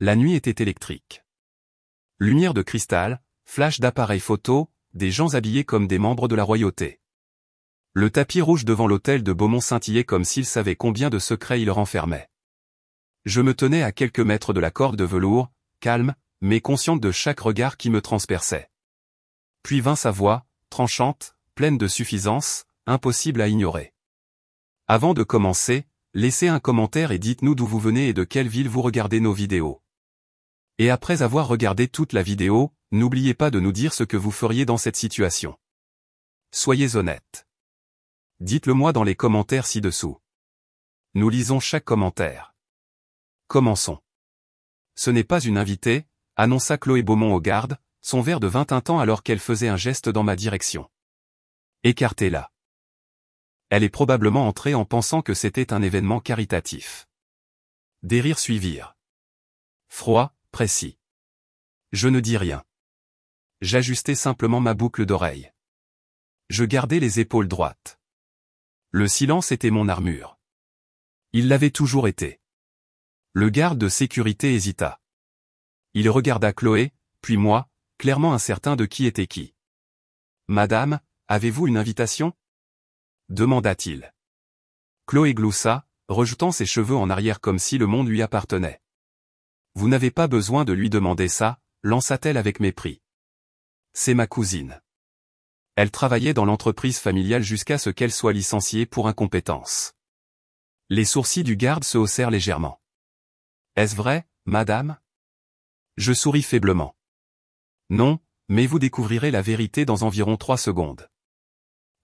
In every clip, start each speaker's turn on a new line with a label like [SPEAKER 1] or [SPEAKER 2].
[SPEAKER 1] La nuit était électrique. Lumière de cristal, flash d'appareils photo, des gens habillés comme des membres de la royauté. Le tapis rouge devant l'hôtel de Beaumont scintillait comme s'il savait combien de secrets il renfermait. Je me tenais à quelques mètres de la corde de velours, calme, mais consciente de chaque regard qui me transperçait. Puis vint sa voix, tranchante, pleine de suffisance, impossible à ignorer. Avant de commencer, laissez un commentaire et dites-nous d'où vous venez et de quelle ville vous regardez nos vidéos. Et après avoir regardé toute la vidéo, n'oubliez pas de nous dire ce que vous feriez dans cette situation. Soyez honnête. Dites-le moi dans les commentaires ci-dessous. Nous lisons chaque commentaire. Commençons. Ce n'est pas une invitée, annonça Chloé Beaumont au garde, son verre de vin tintant alors qu'elle faisait un geste dans ma direction. Écartez-la. Elle est probablement entrée en pensant que c'était un événement caritatif. Des rires suivirent. Froid, précis. Je ne dis rien. J'ajustais simplement ma boucle d'oreille. Je gardais les épaules droites. Le silence était mon armure. Il l'avait toujours été. Le garde de sécurité hésita. Il regarda Chloé, puis moi, clairement incertain de qui était qui. « Madame, avez-vous une invitation ?» demanda-t-il. Chloé gloussa, rejetant ses cheveux en arrière comme si le monde lui appartenait. « Vous n'avez pas besoin de lui demander ça, lança-t-elle avec mépris. C'est ma cousine. Elle travaillait dans l'entreprise familiale jusqu'à ce qu'elle soit licenciée pour incompétence. » Les sourcils du garde se haussèrent légèrement. « Est-ce vrai, madame ?» Je souris faiblement. « Non, mais vous découvrirez la vérité dans environ 3 secondes. »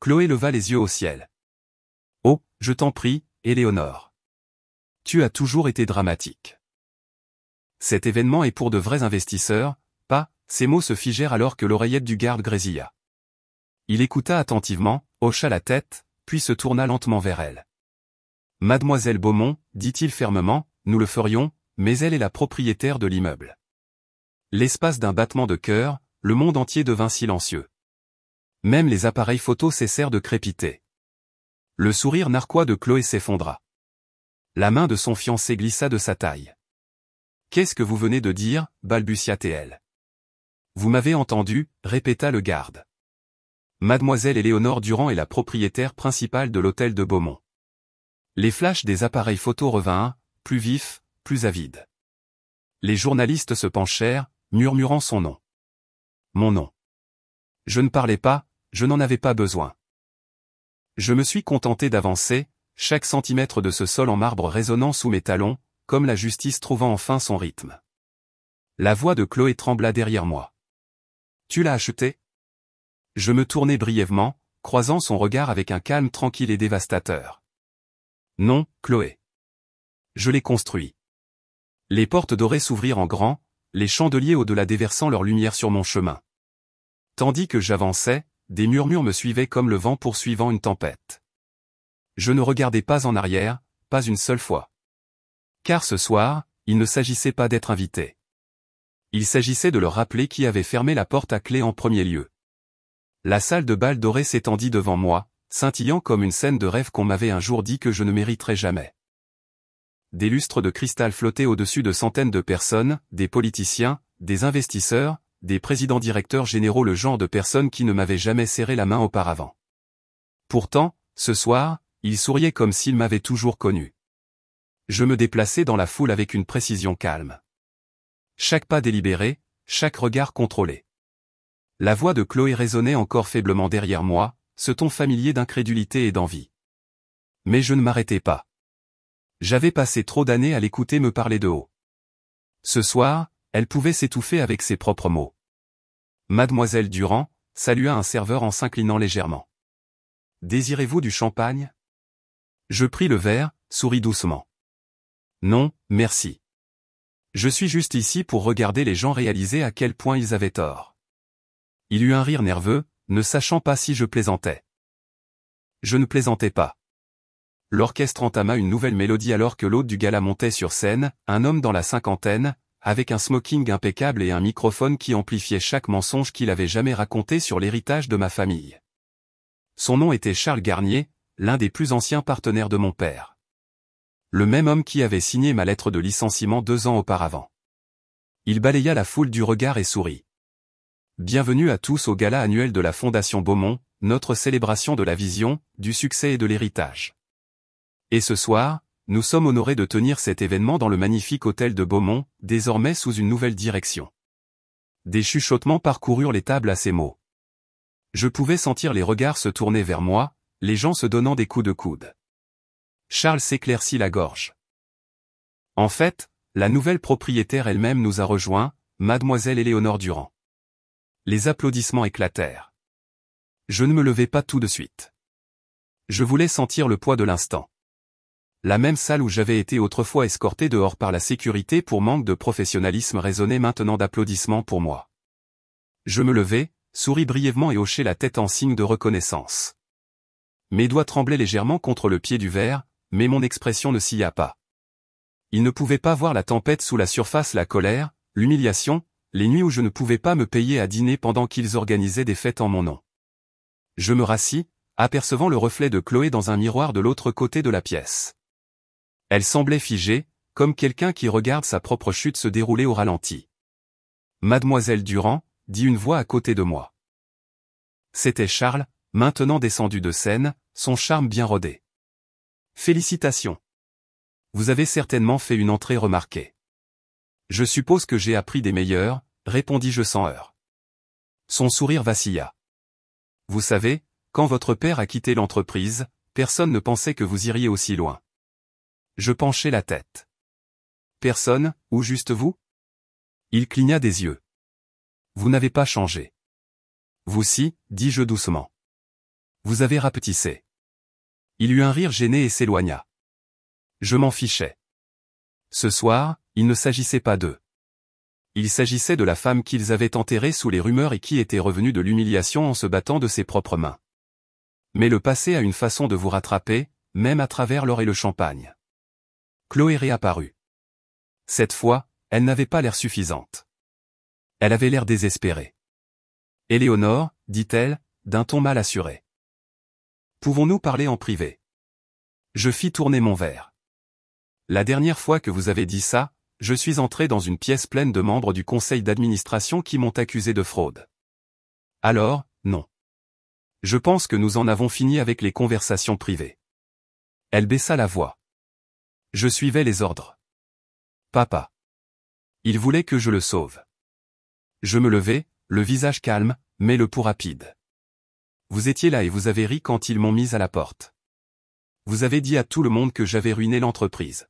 [SPEAKER 1] Chloé leva les yeux au ciel. « Oh, je t'en prie, Éléonore. Tu as toujours été dramatique. Cet événement est pour de vrais investisseurs, pas ?» Ces mots se figèrent alors que l'oreillette du garde grésilla. Il écouta attentivement, hocha la tête, puis se tourna lentement vers elle. « Mademoiselle Beaumont, dit-il fermement, nous le ferions, mais elle est la propriétaire de l'immeuble. » L'espace d'un battement de cœur, le monde entier devint silencieux. Même les appareils photos cessèrent de crépiter. Le sourire narquois de Chloé s'effondra. La main de son fiancé glissa de sa taille. « Qu'est-ce que vous venez de dire ?» balbutia-t-elle. « Vous m'avez entendu » répéta le garde. « Mademoiselle Éléonore Durand est la propriétaire principale de l'hôtel de Beaumont. » Les flashs des appareils photos revinrent, plus vifs, plus avides. Les journalistes se penchèrent, murmurant son nom. Mon nom. Je ne parlais pas, je n'en avais pas besoin. Je me suis contenté d'avancer, chaque centimètre de ce sol en marbre résonnant sous mes talons, comme la justice trouvant enfin son rythme. La voix de Chloé trembla derrière moi. « Tu l'as acheté ?» Je me tournai brièvement, croisant son regard avec un calme tranquille et dévastateur. « Non, Chloé. Je l'ai construit. » Les portes dorées s'ouvrirent en grand, les chandeliers au-delà déversant leur lumière sur mon chemin. Tandis que j'avançais, des murmures me suivaient comme le vent poursuivant une tempête. Je ne regardais pas en arrière, pas une seule fois. Car ce soir, il ne s'agissait pas d'être invité. Il s'agissait de leur rappeler qui avait fermé la porte à clé en premier lieu. La salle de bal dorée s'étendit devant moi, scintillant comme une scène de rêve qu'on m'avait un jour dit que je ne mériterais jamais. Des lustres de cristal flottaient au-dessus de centaines de personnes, des politiciens, des investisseurs, des présidents directeurs généraux, le genre de personnes qui ne m'avaient jamais serré la main auparavant. Pourtant, ce soir, ils souriaient comme s'ils m'avaient toujours connu. Je me déplaçais dans la foule avec une précision calme. Chaque pas délibéré, chaque regard contrôlé. La voix de Chloé résonnait encore faiblement derrière moi, ce ton familier d'incrédulité et d'envie. Mais je ne m'arrêtais pas. J'avais passé trop d'années à l'écouter me parler de haut. Ce soir, elle pouvait s'étouffer avec ses propres mots. Mademoiselle Durand, salua un serveur en s'inclinant légèrement. Désirez-vous du champagne ? Je pris le verre, souris doucement. Non, merci. Je suis juste ici pour regarder les gens réaliser à quel point ils avaient tort. Il eut un rire nerveux, ne sachant pas si je plaisantais. Je ne plaisantais pas. L'orchestre entama une nouvelle mélodie alors que l'hôte du gala montait sur scène, un homme dans la cinquantaine, avec un smoking impeccable et un microphone qui amplifiait chaque mensonge qu'il avait jamais raconté sur l'héritage de ma famille. Son nom était Charles Garnier, l'un des plus anciens partenaires de mon père. Le même homme qui avait signé ma lettre de licenciement 2 ans auparavant. Il balaya la foule du regard et sourit. Bienvenue à tous au gala annuel de la Fondation Beaumont, notre célébration de la vision, du succès et de l'héritage. Et ce soir, nous sommes honorés de tenir cet événement dans le magnifique hôtel de Beaumont, désormais sous une nouvelle direction. Des chuchotements parcoururent les tables à ces mots. Je pouvais sentir les regards se tourner vers moi, les gens se donnant des coups de coude. Charles s'éclaircit la gorge. En fait, la nouvelle propriétaire elle-même nous a rejoints, mademoiselle Éléonore Durand. Les applaudissements éclatèrent. Je ne me levai pas tout de suite. Je voulais sentir le poids de l'instant. La même salle où j'avais été autrefois escorté dehors par la sécurité pour manque de professionnalisme résonnait maintenant d'applaudissements pour moi. Je me levai, souris brièvement et hochai la tête en signe de reconnaissance. Mes doigts tremblaient légèrement contre le pied du verre, mais mon expression ne scia pas. Il ne pouvait pas voir la tempête sous la surface, la colère, l'humiliation, les nuits où je ne pouvais pas me payer à dîner pendant qu'ils organisaient des fêtes en mon nom. Je me rassis, apercevant le reflet de Chloé dans un miroir de l'autre côté de la pièce. Elle semblait figée, comme quelqu'un qui regarde sa propre chute se dérouler au ralenti. Mademoiselle Durand, dit une voix à côté de moi. C'était Charles, maintenant descendu de scène, son charme bien rodé. Félicitations. Vous avez certainement fait une entrée remarquée. Je suppose que j'ai appris des meilleurs, répondis-je sans heurts. Son sourire vacilla. Vous savez, quand votre père a quitté l'entreprise, personne ne pensait que vous iriez aussi loin. Je penchai la tête. Personne, ou juste vous? Il cligna des yeux. Vous n'avez pas changé. Vous si, dis-je doucement. Vous avez rapetissé. Il eut un rire gêné et s'éloigna. Je m'en fichais. Ce soir, il ne s'agissait pas d'eux. Il s'agissait de la femme qu'ils avaient enterrée sous les rumeurs et qui était revenue de l'humiliation en se battant de ses propres mains. Mais le passé a une façon de vous rattraper, même à travers l'or et le champagne. Chloé réapparut. Cette fois, elle n'avait pas l'air suffisante. Elle avait l'air désespérée. Éléonore, dit-elle, d'un ton mal assuré. Pouvons-nous parler en privé? Je fis tourner mon verre. La dernière fois que vous avez dit ça, je suis entré dans une pièce pleine de membres du conseil d'administration qui m'ont accusé de fraude. Alors, non. Je pense que nous en avons fini avec les conversations privées. Elle baissa la voix. Je suivais les ordres. Papa. Il voulait que je le sauve. Je me levai, le visage calme, mais le pouls rapide. Vous étiez là et vous avez ri quand ils m'ont mise à la porte. Vous avez dit à tout le monde que j'avais ruiné l'entreprise.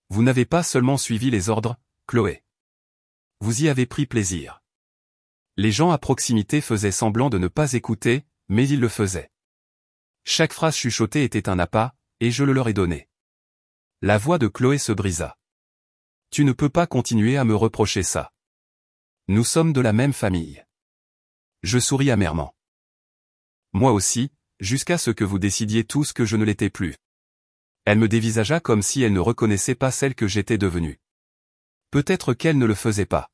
[SPEAKER 1] Vous n'avez pas seulement suivi les ordres, Chloé. Vous y avez pris plaisir. Les gens à proximité faisaient semblant de ne pas écouter, mais ils le faisaient. Chaque phrase chuchotée était un appât, et je le leur ai donné. La voix de Chloé se brisa. Tu ne peux pas continuer à me reprocher ça. Nous sommes de la même famille. Je souris amèrement. Moi aussi, jusqu'à ce que vous décidiez tous que je ne l'étais plus. Elle me dévisagea comme si elle ne reconnaissait pas celle que j'étais devenue. Peut-être qu'elle ne le faisait pas.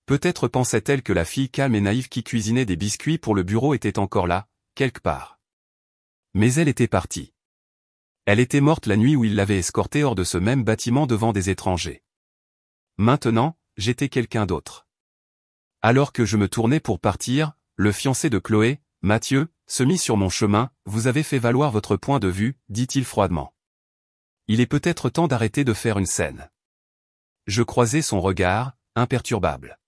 [SPEAKER 1] Peut-être pensait-elle que la fille calme et naïve qui cuisinait des biscuits pour le bureau était encore là, quelque part. Mais elle était partie. Elle était morte la nuit où il l'avait escortée hors de ce même bâtiment devant des étrangers. Maintenant, j'étais quelqu'un d'autre. Alors que je me tournais pour partir, le fiancé de Chloé, Mathieu, se mit sur mon chemin. Vous avez fait valoir votre point de vue, dit-il froidement. Il est peut-être temps d'arrêter de faire une scène. Je croisai son regard, imperturbable.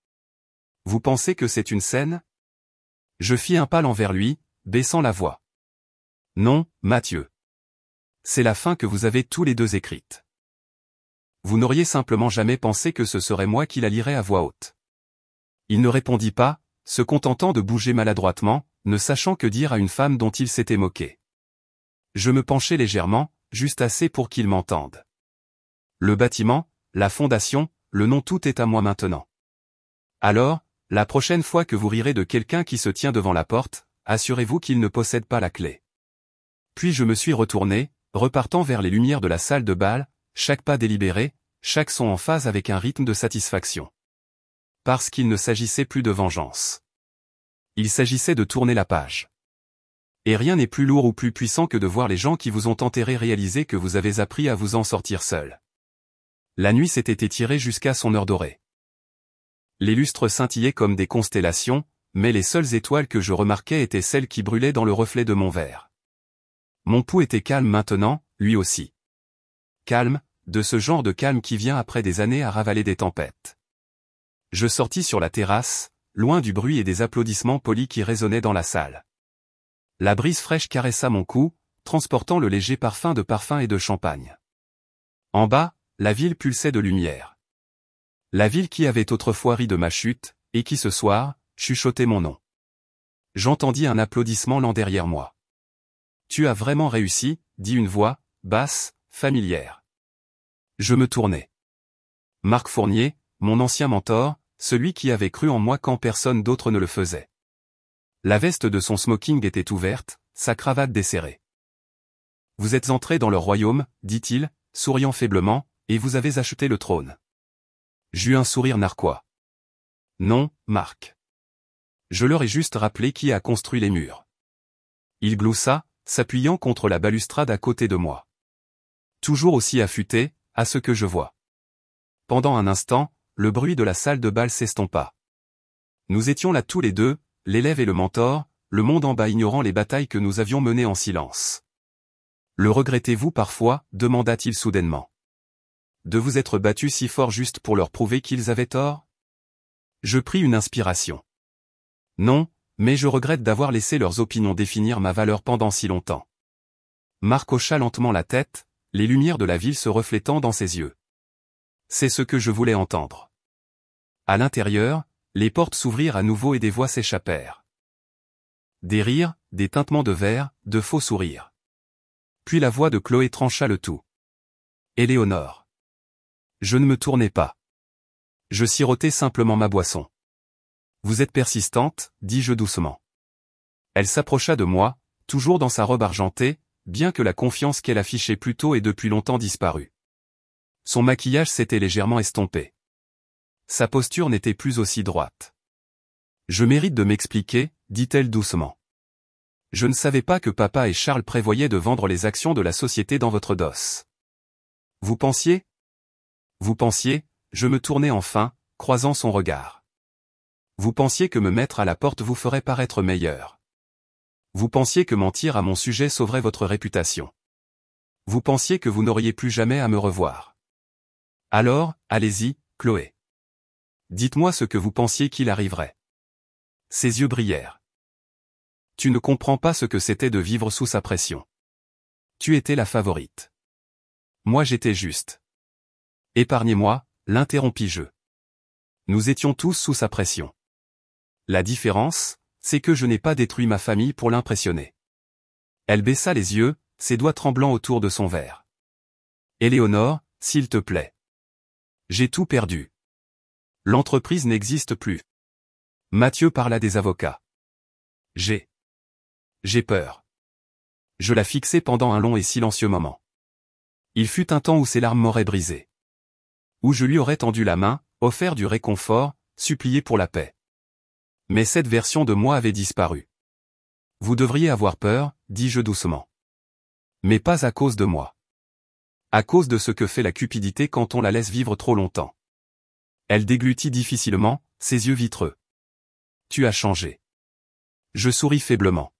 [SPEAKER 1] Vous pensez que c'est une scène? Je fis un pas envers lui, baissant la voix. Non, Mathieu. C'est la fin que vous avez tous les deux écrite. Vous n'auriez simplement jamais pensé que ce serait moi qui la lirais à voix haute. Il ne répondit pas, se contentant de bouger maladroitement, ne sachant que dire à une femme dont il s'était moqué. Je me penchai légèrement, juste assez pour qu'il m'entende. Le bâtiment, la fondation, le nom, tout est à moi maintenant. Alors, la prochaine fois que vous rirez de quelqu'un qui se tient devant la porte, assurez-vous qu'il ne possède pas la clé. Puis je me suis retourné, repartant vers les lumières de la salle de bal, chaque pas délibéré, chaque son en phase avec un rythme de satisfaction. Parce qu'il ne s'agissait plus de vengeance. Il s'agissait de tourner la page. Et rien n'est plus lourd ou plus puissant que de voir les gens qui vous ont enterré réaliser que vous avez appris à vous en sortir seul. La nuit s'était étirée jusqu'à son heure dorée. Les lustres scintillaient comme des constellations, mais les seules étoiles que je remarquais étaient celles qui brûlaient dans le reflet de mon verre. Mon pouls était calme maintenant, lui aussi. Calme, de ce genre de calme qui vient après des années à ravaler des tempêtes. Je sortis sur la terrasse, loin du bruit et des applaudissements polis qui résonnaient dans la salle. La brise fraîche caressa mon cou, transportant le léger parfum et de champagne. En bas, la ville pulsait de lumière. La ville qui avait autrefois ri de ma chute, et qui ce soir, chuchotait mon nom. J'entendis un applaudissement lent derrière moi. « Tu as vraiment réussi », dit une voix, basse, familière. Je me tournai. Marc Fournier, mon ancien mentor, celui qui avait cru en moi quand personne d'autre ne le faisait. La veste de son smoking était ouverte, sa cravate desserrée. « Vous êtes entré dans leur royaume, dit-il, souriant faiblement, et vous avez acheté le trône. » J'eus un sourire narquois. « Non, Marc. Je leur ai juste rappelé qui a construit les murs. » Il gloussa, s'appuyant contre la balustrade à côté de moi. Toujours aussi affûté, à ce que je vois. Pendant un instant, le bruit de la salle de bal s'estompa. Nous étions là tous les deux, l'élève et le mentor, le monde en bas ignorant les batailles que nous avions menées en silence. « Le regrettez-vous parfois » demanda-t-il soudainement. « De vous être battu si fort juste pour leur prouver qu'ils avaient tort ?» Je pris une inspiration. « Non, mais je regrette d'avoir laissé leurs opinions définir ma valeur pendant si longtemps. » Marc hocha lentement la tête, les lumières de la ville se reflétant dans ses yeux. C'est ce que je voulais entendre. À l'intérieur, les portes s'ouvrirent à nouveau et des voix s'échappèrent. Des rires, des tintements de verre, de faux sourires. Puis la voix de Chloé trancha le tout. « Éléonore. » Je ne me tournai pas. Je sirotai simplement ma boisson. « Vous êtes persistante, dis-je doucement. » Elle s'approcha de moi, toujours dans sa robe argentée, bien que la confiance qu'elle affichait plus tôt ait depuis longtemps disparu. Son maquillage s'était légèrement estompé. Sa posture n'était plus aussi droite. « Je mérite de m'expliquer, dit-elle doucement. Je ne savais pas que papa et Charles prévoyaient de vendre les actions de la société dans votre DOS. Vous pensiez ? Vous pensiez, je me tournai enfin, croisant son regard. Vous pensiez que me mettre à la porte vous ferait paraître meilleur. Vous pensiez que mentir à mon sujet sauverait votre réputation. Vous pensiez que vous n'auriez plus jamais à me revoir. Alors, allez-y, Chloé. Dites-moi ce que vous pensiez qu'il arriverait. » Ses yeux brillèrent. « Tu ne comprends pas ce que c'était de vivre sous sa pression. Tu étais la favorite. Moi j'étais juste. » Épargnez-moi, l'interrompis-je. Nous étions tous sous sa pression. La différence, c'est que je n'ai pas détruit ma famille pour l'impressionner. Elle baissa les yeux, ses doigts tremblants autour de son verre. « Éléonore, s'il te plaît. J'ai tout perdu. L'entreprise n'existe plus. » Mathieu parla des avocats. J'ai peur. Je la fixai pendant un long et silencieux moment. Il fut un temps où ses larmes m'auraient brisé. Où je lui aurais tendu la main, offert du réconfort, supplié pour la paix. Mais cette version de moi avait disparu. Vous devriez avoir peur, dis-je doucement. Mais pas à cause de moi. À cause de ce que fait la cupidité quand on la laisse vivre trop longtemps. Elle déglutit difficilement, ses yeux vitreux. Tu as changé. Je souris faiblement.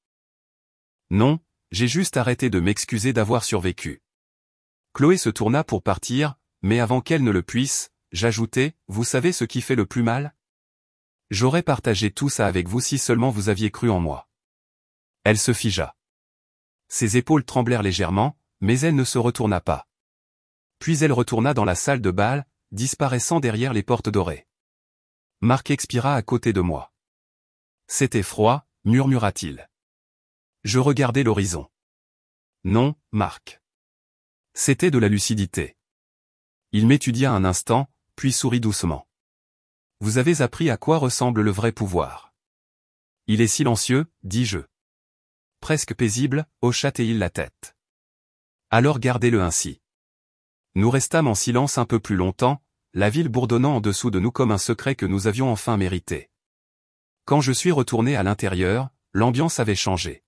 [SPEAKER 1] Non, j'ai juste arrêté de m'excuser d'avoir survécu. Chloé se tourna pour partir, mais avant qu'elle ne le puisse, j'ajoutai, vous savez ce qui fait le plus mal ? J'aurais partagé tout ça avec vous si seulement vous aviez cru en moi. Elle se figea. Ses épaules tremblèrent légèrement, mais elle ne se retourna pas. Puis elle retourna dans la salle de bal, disparaissant derrière les portes dorées. Marc expira à côté de moi. C'était froid, murmura-t-il. Je regardai l'horizon. Non, Marc. C'était de la lucidité. Il m'étudia un instant, puis sourit doucement. Vous avez appris à quoi ressemble le vrai pouvoir. Il est silencieux, dis-je. Presque paisible, hocha-t-il la tête. Alors gardez-le ainsi. Nous restâmes en silence un peu plus longtemps, la ville bourdonnant en dessous de nous comme un secret que nous avions enfin mérité. Quand je suis retourné à l'intérieur, l'ambiance avait changé.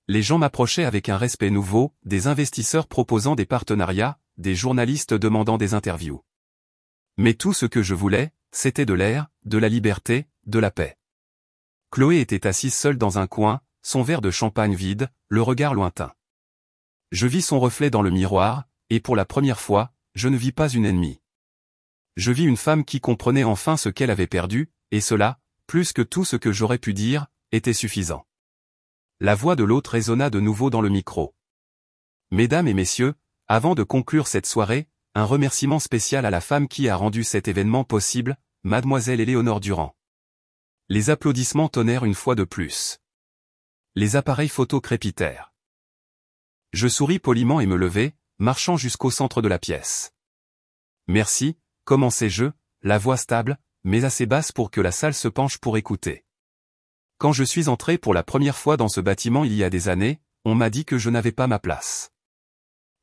[SPEAKER 1] Les gens m'approchaient avec un respect nouveau, des investisseurs proposant des partenariats, des journalistes demandant des interviews. Mais tout ce que je voulais, c'était de l'air, de la liberté, de la paix. Chloé était assise seule dans un coin, son verre de champagne vide, le regard lointain. Je vis son reflet dans le miroir, et pour la première fois, je ne vis pas une ennemie. Je vis une femme qui comprenait enfin ce qu'elle avait perdu, et cela, plus que tout ce que j'aurais pu dire, était suffisant. La voix de l'autre résonna de nouveau dans le micro. Mesdames et messieurs, avant de conclure cette soirée, un remerciement spécial à la femme qui a rendu cet événement possible, Mademoiselle Éléonore Durand. Les applaudissements tonnèrent une fois de plus. Les appareils photo crépitèrent. Je souris poliment et me levai, marchant jusqu'au centre de la pièce. Merci, commençai-je, la voix stable, mais assez basse pour que la salle se penche pour écouter. Quand je suis entré pour la première fois dans ce bâtiment il y a des années, on m'a dit que je n'avais pas ma place.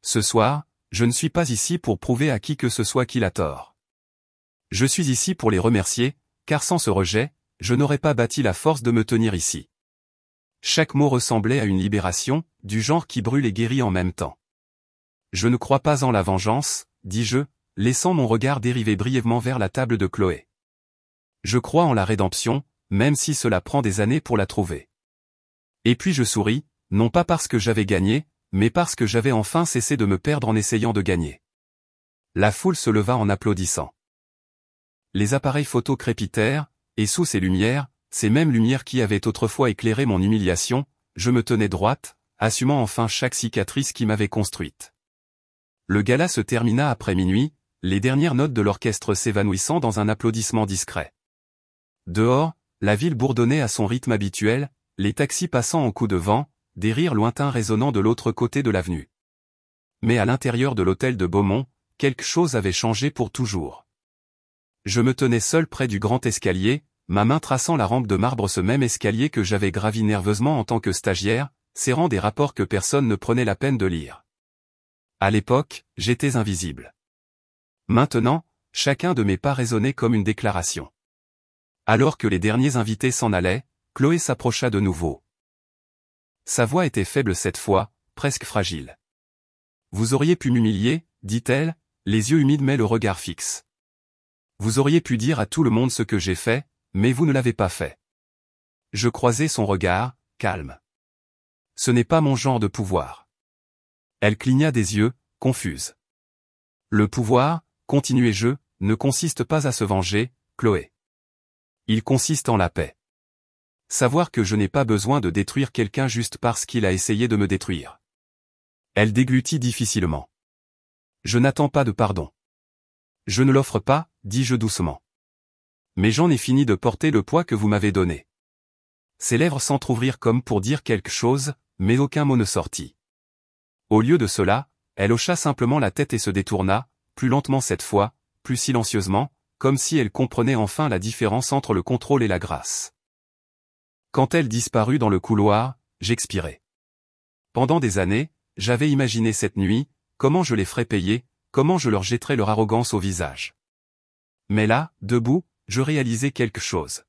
[SPEAKER 1] Ce soir, je ne suis pas ici pour prouver à qui que ce soit qu'il a tort. Je suis ici pour les remercier, car sans ce rejet, je n'aurais pas bâti la force de me tenir ici. Chaque mot ressemblait à une libération, du genre qui brûle et guérit en même temps. Je ne crois pas en la vengeance, dis-je, laissant mon regard dériver brièvement vers la table de Chloé. Je crois en la rédemption, même si cela prend des années pour la trouver. Et puis je souris, non pas parce que j'avais gagné, mais parce que j'avais enfin cessé de me perdre en essayant de gagner. La foule se leva en applaudissant. Les appareils photo crépitèrent, et sous ces lumières, ces mêmes lumières qui avaient autrefois éclairé mon humiliation, je me tenais droite, assumant enfin chaque cicatrice qui m'avait construite. Le gala se termina après minuit, les dernières notes de l'orchestre s'évanouissant dans un applaudissement discret. Dehors, la ville bourdonnait à son rythme habituel, les taxis passant en coup de vent, des rires lointains résonnant de l'autre côté de l'avenue. Mais à l'intérieur de l'hôtel de Beaumont, quelque chose avait changé pour toujours. Je me tenais seul près du grand escalier, ma main traçant la rampe de marbre, ce même escalier que j'avais gravi nerveusement en tant que stagiaire, serrant des rapports que personne ne prenait la peine de lire. À l'époque, j'étais invisible. Maintenant, chacun de mes pas résonnait comme une déclaration. Alors que les derniers invités s'en allaient, Chloé s'approcha de nouveau. Sa voix était faible cette fois, presque fragile. « Vous auriez pu m'humilier, dit-elle, les yeux humides mais le regard fixe. Vous auriez pu dire à tout le monde ce que j'ai fait, mais vous ne l'avez pas fait. » Je croisai son regard, calme. Ce n'est pas mon genre de pouvoir. Elle cligna des yeux, confuse. Le pouvoir, continuai-je, ne consiste pas à se venger, Chloé. Il consiste en la paix. Savoir que je n'ai pas besoin de détruire quelqu'un juste parce qu'il a essayé de me détruire. Elle déglutit difficilement. Je n'attends pas de pardon. Je ne l'offre pas, dis-je doucement. Mais j'en ai fini de porter le poids que vous m'avez donné. Ses lèvres s'entr'ouvrirent comme pour dire quelque chose, mais aucun mot ne sortit. Au lieu de cela, elle hocha simplement la tête et se détourna, plus lentement cette fois, plus silencieusement, comme si elle comprenait enfin la différence entre le contrôle et la grâce. Quand elle disparut dans le couloir, j'expirai. Pendant des années, j'avais imaginé cette nuit, comment je les ferais payer, comment je leur jetterais leur arrogance au visage. Mais là, debout, je réalisais quelque chose.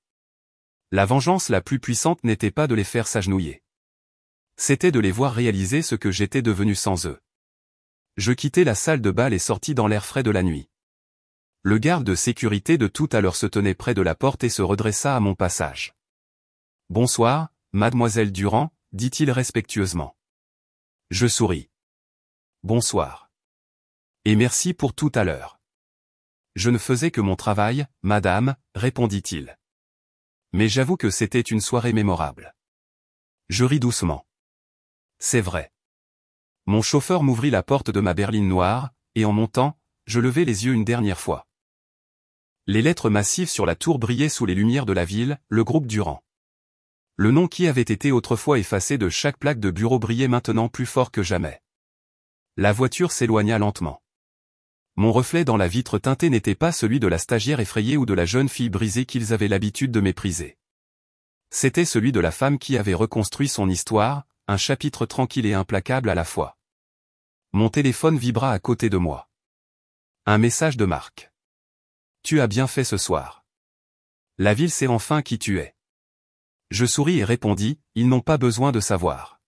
[SPEAKER 1] La vengeance la plus puissante n'était pas de les faire s'agenouiller. C'était de les voir réaliser ce que j'étais devenu sans eux. Je quittai la salle de bal et sortis dans l'air frais de la nuit. Le garde de sécurité de tout à l'heure se tenait près de la porte et se redressa à mon passage. « Bonsoir, mademoiselle Durand, dit-il respectueusement. Je souris. « Bonsoir. Et merci pour tout à l'heure. » Je ne faisais que mon travail, madame, répondit-il. Mais j'avoue que c'était une soirée mémorable. Je ris doucement. C'est vrai. Mon chauffeur m'ouvrit la porte de ma berline noire, et en montant, je levai les yeux une dernière fois. Les lettres massives sur la tour brillaient sous les lumières de la ville, le groupe Durand. Le nom qui avait été autrefois effacé de chaque plaque de bureau brillait maintenant plus fort que jamais. La voiture s'éloigna lentement. Mon reflet dans la vitre teintée n'était pas celui de la stagiaire effrayée ou de la jeune fille brisée qu'ils avaient l'habitude de mépriser. C'était celui de la femme qui avait reconstruit son histoire, un chapitre tranquille et implacable à la fois. Mon téléphone vibra à côté de moi. Un message de Marc. « Tu as bien fait ce soir. La ville sait enfin qui tu es. » Je souris et répondis, « Ils n'ont pas besoin de savoir.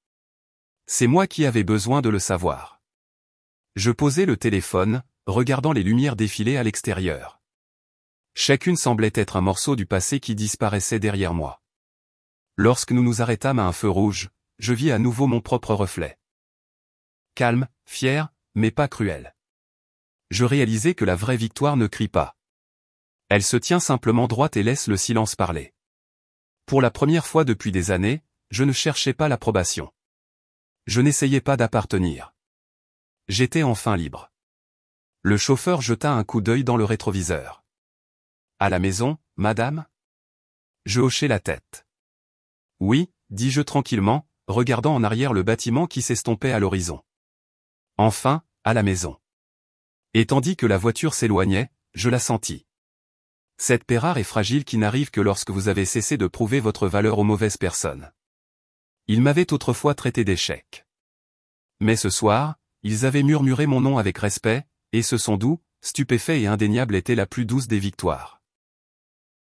[SPEAKER 1] C'est moi qui avais besoin de le savoir. » Je posai le téléphone, regardant les lumières défiler à l'extérieur. Chacune semblait être un morceau du passé qui disparaissait derrière moi. Lorsque nous nous arrêtâmes à un feu rouge, je vis à nouveau mon propre reflet. Calme, fier, mais pas cruel. Je réalisai que la vraie victoire ne crie pas. Elle se tient simplement droite et laisse le silence parler. Pour la première fois depuis des années, je ne cherchais pas l'approbation. Je n'essayais pas d'appartenir. J'étais enfin libre. Le chauffeur jeta un coup d'œil dans le rétroviseur. À la maison, madame? Je hochai la tête. Oui, dis-je tranquillement, regardant en arrière le bâtiment qui s'estompait à l'horizon. Enfin, à la maison. Et tandis que la voiture s'éloignait, je la sentis. Cette paix rare et fragile qui n'arrive que lorsque vous avez cessé de prouver votre valeur aux mauvaises personnes. Ils m'avaient autrefois traité d'échec. Mais ce soir, ils avaient murmuré mon nom avec respect, et ce son doux, stupéfait et indéniable était la plus douce des victoires.